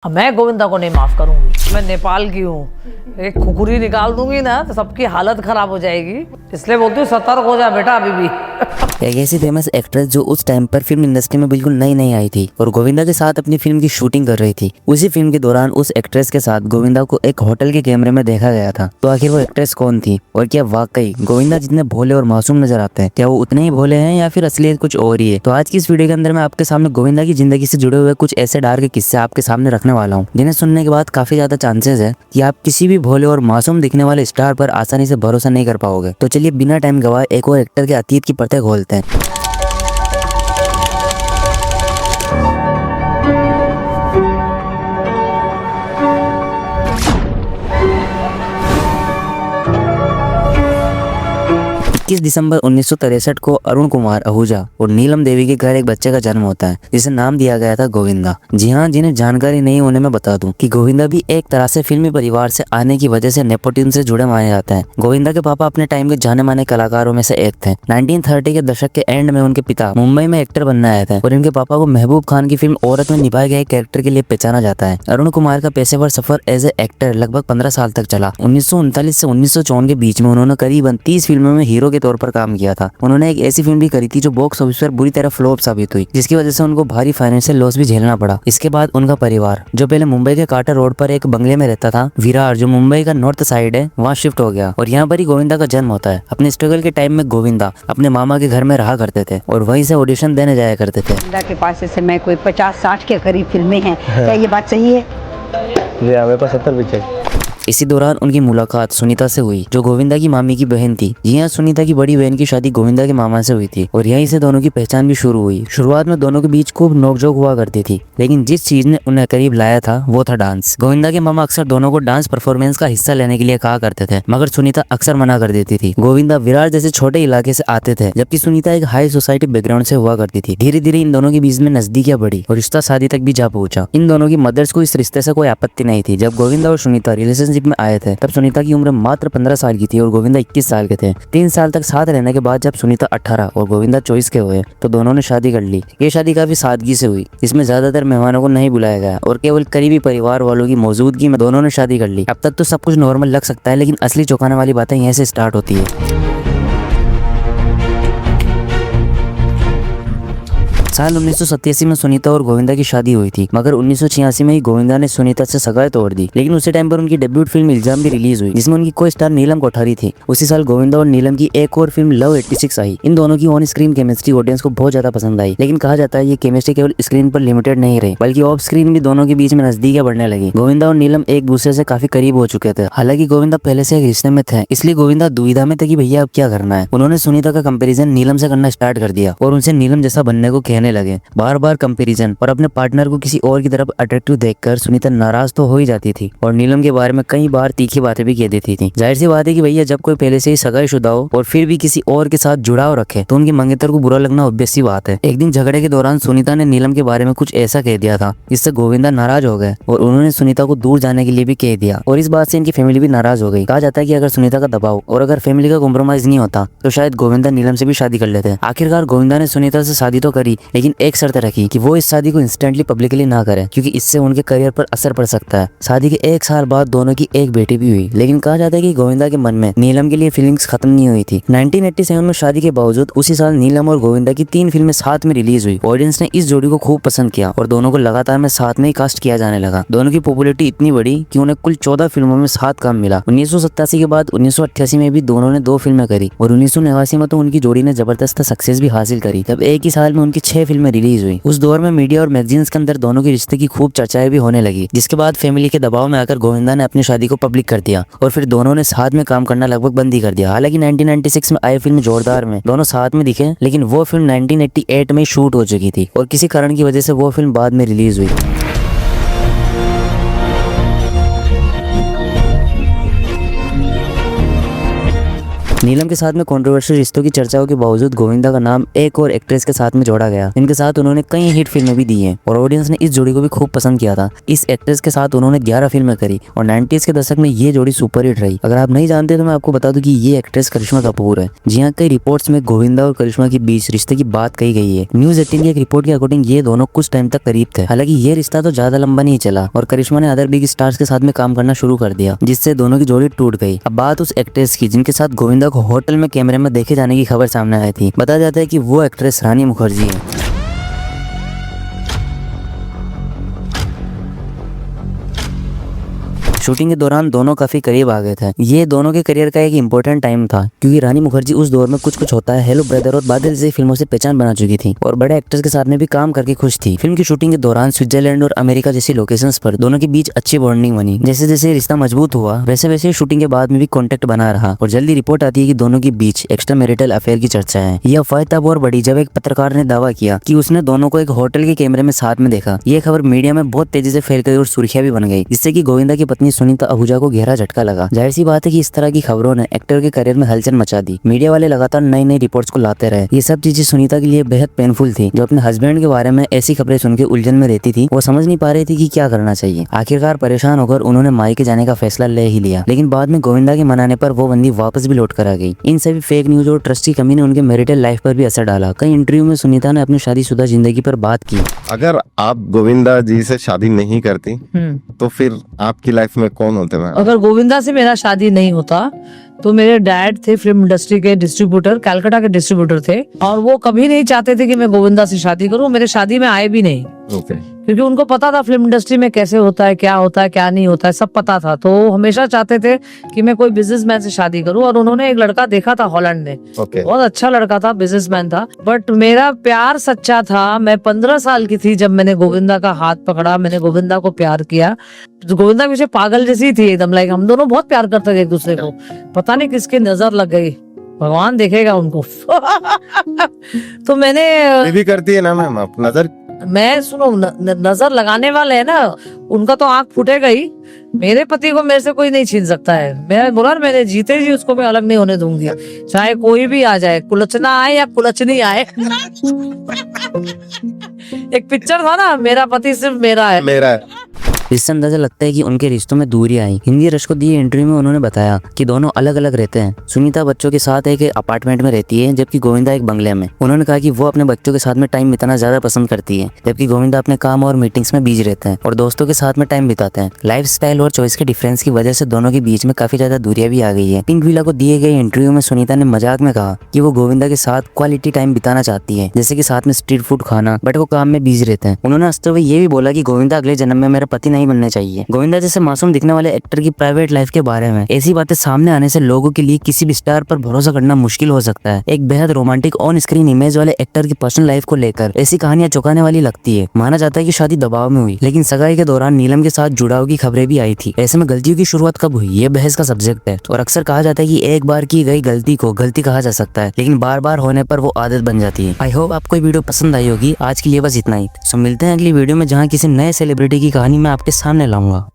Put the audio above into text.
अब मैं गोविंदा को नहीं माफ करूंगी। मैं नेपाल की हूँ, एक खुकुरी निकाल दूंगी ना तो सबकी हालत खराब हो जाएगी। इसलिए बोलती हूँ सतर्क हो जा बेटा अभी भी। एक ऐसी फेमस एक्ट्रेस जो उस टाइम पर फिल्म इंडस्ट्री में बिल्कुल नई नई आई थी और गोविंदा के साथ अपनी फिल्म की शूटिंग कर रही थी। उसी फिल्म के दौरान उस एक्ट्रेस के साथ गोविंदा को एक होटल के कैमरे में देखा गया था। तो आखिर वो एक्ट्रेस कौन थी और क्या वाकई गोविंदा जितने भोले और मासूम नजर आते हैं, क्या वो उतने ही भोले हैं या फिर असलियत कुछ और ही है? तो आज की इस वीडियो के अंदर मैं आपके सामने गोविंदा की जिंदगी से जुड़े हुए कुछ ऐसे डार्क किस्से आपके सामने रखने वाला हूँ, जिन्हें सुनने के बाद काफी ज्यादा चांसेस है कि आप किसी भी भोले और मासूम दिखने वाले स्टार पर आसानी से भरोसा नहीं कर पाओगे। तो चलिए बिना टाइम गवाए एक और एक्टर के अतीत की परतें खोलते हैं। दिसंबर 1963 को अरुण कुमार आहूजा और नीलम देवी के घर एक बच्चे का जन्म होता है, जिसे नाम दिया गया था गोविंदा। जी हाँ, जिन्हें जानकारी नहीं होने में बता दूं कि गोविंदा भी एक तरह से फिल्मी परिवार से आने की वजह से नेपोटिज्म से जुड़े माने जाते हैं। गोविंदा के पापा अपने टाइम के जाने माने कलाकारों में से एक थे। 1930 के दशक के एंड में उनके पिता मुंबई में एक्टर बनने आए थे और इनके पापा को महबूब खान की फिल्म औरत में निभाए गए कैरेक्टर के लिए पहचाना जाता है। अरुण कुमार का पेशेवर सफर एज ए एक्टर लगभग 15 साल तक चला। 1939 से 1954 के बीच में उन्होंने करीबन 30 फिल्मों में हीरो के तौर पर काम किया था। उन्होंने एक ऐसी फिल्म भी करी थी जो बॉक्स ऑफिस पर बुरी तरह फ्लॉप साबित हुई, जिसकी वजह से उनको भारी फाइनेंशियल लॉस भी झेलना पड़ा। इसके बाद उनका परिवार, जो पहले मुंबई के काटर रोड पर एक बंगले में रहता था, विरार, जो मुंबई का नॉर्थ साइड है, वहाँ शिफ्ट हो गया और यहाँ पर ही गोविंदा का जन्म होता है। अपने स्ट्रगल के टाइम में गोविंदा अपने मामा के घर में रहा करते थे और वहीं से ऑडिशन देने जाया करते थे। गोविंदा के पास ऐसे मैं कोई 50-60 के करीब फिल्में हैं। क्या ये बात सही है? जी हमें 75 पिक्चर। इसी दौरान उनकी मुलाकात सुनीता से हुई, जो गोविंदा की मामी की बहन थी। जी हाँ, सुनीता की बड़ी बहन की शादी गोविंदा के मामा से हुई थी और यहीं से दोनों की पहचान भी शुरू हुई। शुरुआत में दोनों के बीच खूब नोकझोंक हुआ करती थी, लेकिन जिस चीज ने उन्हें करीब लाया था वो था डांस। गोविंदा के मामा अक्सर दोनों को डांस परफॉर्मेंस का हिस्सा लेने के लिए कहा करते थे, मगर सुनीता अक्सर मना कर देती थी। गोविंदा विरार जैसे छोटे इलाके से आते थे, जबकि सुनीता एक हाई सोसाइटी बैकग्राउंड से हुआ करती थी। धीरे धीरे इन दोनों के बीच में नजदीकियां बढ़ी और रिश्ता शादी तक भी जा पहुंचा। इन दोनों की मदर्स को इस रिश्ते से कोई आपत्ति नहीं थी। जब गोविंदा और सुनीता रिलेशनशिप में आए थे तब सुनीता की उम्र मात्र 15 साल की थी और गोविंदा 21 साल के थे। 3 साल तक साथ रहने के बाद जब सुनीता 18 और गोविंदा 24 के हुए तो दोनों ने शादी कर ली। ये शादी काफी सादगी से हुई, इसमें ज्यादातर मेहमानों को नहीं बुलाया गया और केवल करीबी परिवार वालों की मौजूदगी में दोनों ने शादी कर ली। अब तक तो सब कुछ नॉर्मल लग सकता है, लेकिन असली चौंकाने वाली बातें यहीं से स्टार्ट होती है। साल 1987 में सुनीता और गोविंदा की शादी हुई थी, मगर 1986 में ही गोविंदा ने सुनीता से सगाई तोड़ दी। लेकिन उसी टाइम पर उनकी डेब्यूट फिल्म इल्जाम भी रिलीज हुई, जिसमें उनकी को स्टार नीलम कोठारी थी। उसी साल गोविंदा और नीलम की एक और फिल्म लव 86 आई। इन दोनों की ऑन स्क्रीन केमिस्ट्री ऑडियंस को बहुत ज्यादा पसंद आई, लेकिन कहा जाता है ये केमिस्ट्री केवल स्क्रीन पर लिमिटेड नहीं रही, बल्कि ऑफ स्क्रीन भी दोनों के बीच में नजदीकियां बढ़ने लगी। गोविंदा और नीलम एक दूसरे से काफी करीब हो चुके थे। हालांकि गोविंदा पहले से एक रिश्ते में थे, इसलिए गोविंदा दुविधा में थे कि भैया अब क्या करना है। उन्होंने सुनीता का कंपेरिजन नीलम से करना स्टार्ट कर दिया और उनसे नीलम जैसा बनने को कहने लगे। बार कंपैरिजन और अपने पार्टनर को किसी और की तरफ अट्रैक्टिव देखकर सुनीता नाराज तो हो ही जाती थी और नीलम के बारे में कई बार तीखी बातें भी कह देती थी। जाहिर सी बात है कि भैया जब कोई पहले से ही सगाईशुदा हो और फिर भी किसी और के साथ जुड़ाव रखे तो उनकी मंगेतर को बुरा लगना ऑब्वियस सी बात है। एक दिन झगड़े के दौरान सुनीता ने नीलम के बारे में कुछ ऐसा कह दिया था जिससे गोविंदा नाराज हो गए और उन्होंने सुनीता को दूर जाने के लिए भी कह दिया और इस बात से इनकी फैमिली भी नाराज हो गई। कहा जाता है कि अगर सुनीता का दबाव और अगर फैमिली का कॉम्प्रोमाइज नहीं होता तो शायद गोविंदा नीलम से भी शादी कर लेते। आखिरकार गोविंदा ने सुनीता से शादी तो करी, लेकिन एक शर्त रखी कि वो इस शादी को इंस्टेंटली पब्लिकली ना करें, क्योंकि इससे उनके करियर पर असर पड़ सकता है। शादी के 1 साल बाद दोनों की एक बेटी भी हुई, लेकिन कहा जाता है कि गोविंदा के मन में नीलम के लिए फीलिंग्स खत्म नहीं हुई थी। 1987 में शादी के बावजूद उसी साल नीलम और गोविंदा की 3 फिल्में साथ में रिलीज हुई। ऑडियंस ने इस जोड़ी को खूब पसंद किया और दोनों को लगातार में साथ में ही कास्ट किया जाने लगा। दोनों की पॉपुलैरिटी इतनी बढ़ी कि उन्हें कुल 14 फिल्मों में साथ काम मिला। 1987 के बाद 1988 में भी दोनों ने 2 फिल्में करी और 1989 में तो उनकी जोड़ी ने जबरदस्त सक्सेस भी हासिल करी। तब एक ही साल में उनकी 6 फिल्में रिलीज हुई। उस दौर में मीडिया और मैगजीन्स के अंदर दोनों के रिश्ते की खूब चर्चाएं भी होने लगी, जिसके बाद फैमिली के दबाव में आकर गोविंदा ने अपनी शादी को पब्लिक कर दिया और फिर दोनों ने साथ में काम करना लगभग बंद ही कर दिया। हालांकि 1996 में आई फिल्म जोरदार में दोनों साथ में दिखे, लेकिन वो फिल्म 1988 में शूट हो चुकी थी और किसी कारण की वजह से वो फिल्म बाद में रिलीज हुई। नीलम के साथ में कंट्रोवर्शियल रिश्तों की चर्चाओं के बावजूद गोविंदा का नाम एक और एक्ट्रेस के साथ में जोड़ा गया, इनके साथ उन्होंने कई हिट फिल्में भी दी हैं और ऑडियंस ने इस जोड़ी को भी खूब पसंद किया था। इस एक्ट्रेस के साथ उन्होंने 11 फिल्में करी और 90s के दशक में ये जोड़ी सुपर हिट रही। अगर आप नहीं जानते तो मैं आपको बता दूं कि ये एक्ट्रेस करिश्मा कपूर है। जी हाँ, कई रिपोर्ट्स में गोविंदा और करिश्मा के बीच रिश्ते की बात कही गई है। न्यूज़ 18 की एक रिपोर्ट के अकॉर्डिंग ये दोनों कुछ टाइम तक करीब थे। हालांकि ये रिश्ता तो ज्यादा लंबा नहीं चला और करिश्मा ने अदर बिग स्टार्स के साथ में काम करना शुरू कर दिया, जिससे दोनों की जोड़ी टूट गई। अब बात उस एक्ट्रेस की जिनके साथ गोविंदा को होटल में कैमरे में देखे जाने की खबर सामने आई थी। बताया जाता है कि वो एक्ट्रेस रानी मुखर्जी है। शूटिंग के दौरान दोनों काफी करीब आ गए थे। ये दोनों के करियर का एक इंपॉर्टेंट टाइम था क्योंकि रानी मुखर्जी उस दौर में कुछ होता है, हेलो ब्रदर और बादल जैसी फिल्मों से पहचान बना चुकी थी और बड़े एक्टर्स के साथ में भी काम करके खुश थी। फिल्म की शूटिंग के दौरान स्विट्जरलैंड और अमेरिका जैसी लोकेशंस पर दोनों के बीच अच्छी बॉन्डिंग बनी। जैसे जैसे रिश्ता मजबूत हुआ वैसे वैसे शूटिंग के बाद में भी कॉन्टेक्ट बना रहा और जल्दी रिपोर्ट आती है कि दोनों के बीच एक्स्ट्रा मैरिटल अफेयर की चर्चा है। यह अफवाह तब और बड़ी जब एक पत्रकार ने दावा किया कि उसने दोनों को एक होटल के कैमरे में साथ में देखा। ये खबर मीडिया में बहुत तेजी से फैल गई और सुर्खियां भी बन गई, जिससे कि गोविंदा की पत्नी सुनीता आहूजा को गहरा झटका लगा। जाहिर सी बात है कि इस तरह की खबरों ने एक्टर के करियर में हलचल मचा दी। मीडिया वाले लगातार नई नई रिपोर्ट्स को लाते रहे। ये सब चीजें सुनीता के लिए बेहद पेनफुल थी, जो अपने हस्बैंड के बारे में ऐसी खबरें सुन के उलझन में रहती थी। वो समझ नहीं पा रही थी कि क्या करना चाहिए। आखिरकार परेशान होकर उन्होंने मायके जाने का फैसला ले ही लिया, लेकिन बाद में गोविंदा के मनाने पर वो बंदी वापस भी लौट कर आ गई। इन सभी फेक न्यूज और ट्रस्ट की कमी ने उनके मैरिटल लाइफ पर भी असर डाला। कई इंटरव्यू में सुनीता ने अपनी शादीशुदा जिंदगी पर बात की। अगर आप गोविंदा जी से शादी नहीं करती तो फिर आपकी लाइफ में कौन होते मैम? अगर गोविंदा से मेरा शादी नहीं होता तो मेरे डैड थे फिल्म इंडस्ट्री के डिस्ट्रीब्यूटर, कलकत्ता के डिस्ट्रीब्यूटर थे और वो कभी नहीं चाहते थे कि मैं गोविंदा से शादी करूं। मेरे शादी में आए भी नहीं क्योंकि उनको पता था फिल्म इंडस्ट्री में कैसे होता है, क्या नहीं होता है, सब पता था। तो वो हमेशा चाहते थे कि मैं कोई बिजनेसमैन से शादी करूं और उन्होंने एक लड़का देखा था हॉलैंड में। बहुत अच्छा लड़का था, बिजनेसमैन था। बट मेरा प्यार सच्चा था। मैं 15 साल की थी जब मैंने गोविंदा का हाथ पकड़ा, मैंने गोविंदा को प्यार किया। तो गोविंदा पीछे पागल जैसी थी एकदम, लाइक हम दोनों बहुत प्यार करते थे एक दूसरे को। पता नहीं किसकी नजर लग गई, भगवान देखेगा उनको। तो मैंने भी करती है ना मैम आप नजर? मैं सुनो नजर लगाने वाले है ना, उनका तो आंख फूटेगा ही। मेरे पति को मेरे से कोई नहीं छीन सकता है। मैं बोला मैंने जीते जी उसको मैं अलग नहीं होने दूंगी, चाहे कोई भी आ जाए, कुलचना आए या कुलचनी आए। एक पिक्चर था ना, मेरा पति सिर्फ मेरा है। इससे अंदाजा लगता है कि उनके रिश्तों में दूरी आई। हिंदी रश को दिए इंटरव्यू में उन्होंने बताया कि दोनों अलग अलग रहते हैं। सुनीता बच्चों के साथ एक अपार्टमेंट में रहती है जबकि गोविंदा एक बंगले में। उन्होंने कहा कि वो अपने बच्चों के साथ में टाइम बिताना ज्यादा पसंद करती है, जबकि गोविंदा अपने काम और मीटिंग्स में बिजी रहते हैं और दोस्तों के साथ में टाइम बिताते हैं। लाइफ स्टाइल और चॉइस के डिफरेंस की वजह से दोनों के बीच में काफी ज्यादा दूरियां भी आ गई है। पिंक विला को दिए गए इंटरव्यू में सुनीता ने मजाक में कहा कि वो गोविंदा के साथ क्वालिटी टाइम बिताना चाहती है, जैसे कि साथ में स्ट्रीट फूड खाना, बट वो काम में बिजी रहते हैं। उन्होंने हंसते हुए ये भी बोला कि गोविंदा अगले जन्म में मेरा पति नहीं बनना चाहिए। गोविंदा जैसे मासूम दिखने वाले एक्टर की प्राइवेट लाइफ के बारे में ऐसी बातें सामने आने से लोगों के लिए किसी भी स्टार पर भरोसा करना मुश्किल हो सकता है। एक बेहद रोमांटिक ऑन स्क्रीन इमेज वाले एक्टर की पर्सनल लाइफ को लेकर ऐसी कहानियां चौंकाने वाली लगती है। माना जाता है कि शादी दबाव में हुई, लेकिन सगाई के दौरान नीलम के साथ जुड़ाव की खबरें भी आई थी। ऐसे में गलतियों की शुरुआत कब हुई, ये बहस का सब्जेक्ट है और अक्सर कहा जाता है कि एक बार की गई गलती को गलती कहा जा सकता है, लेकिन बार बार होने पर वो आदत बन जाती है। आई होप आपको वीडियो पसंद आई होगी। आज के लिए बस इतना ही। सो मिलते हैं अगली वीडियो में, जहाँ किसी नए सेलिब्रिटी की कहानी मैं आपके सामने लाऊंगा।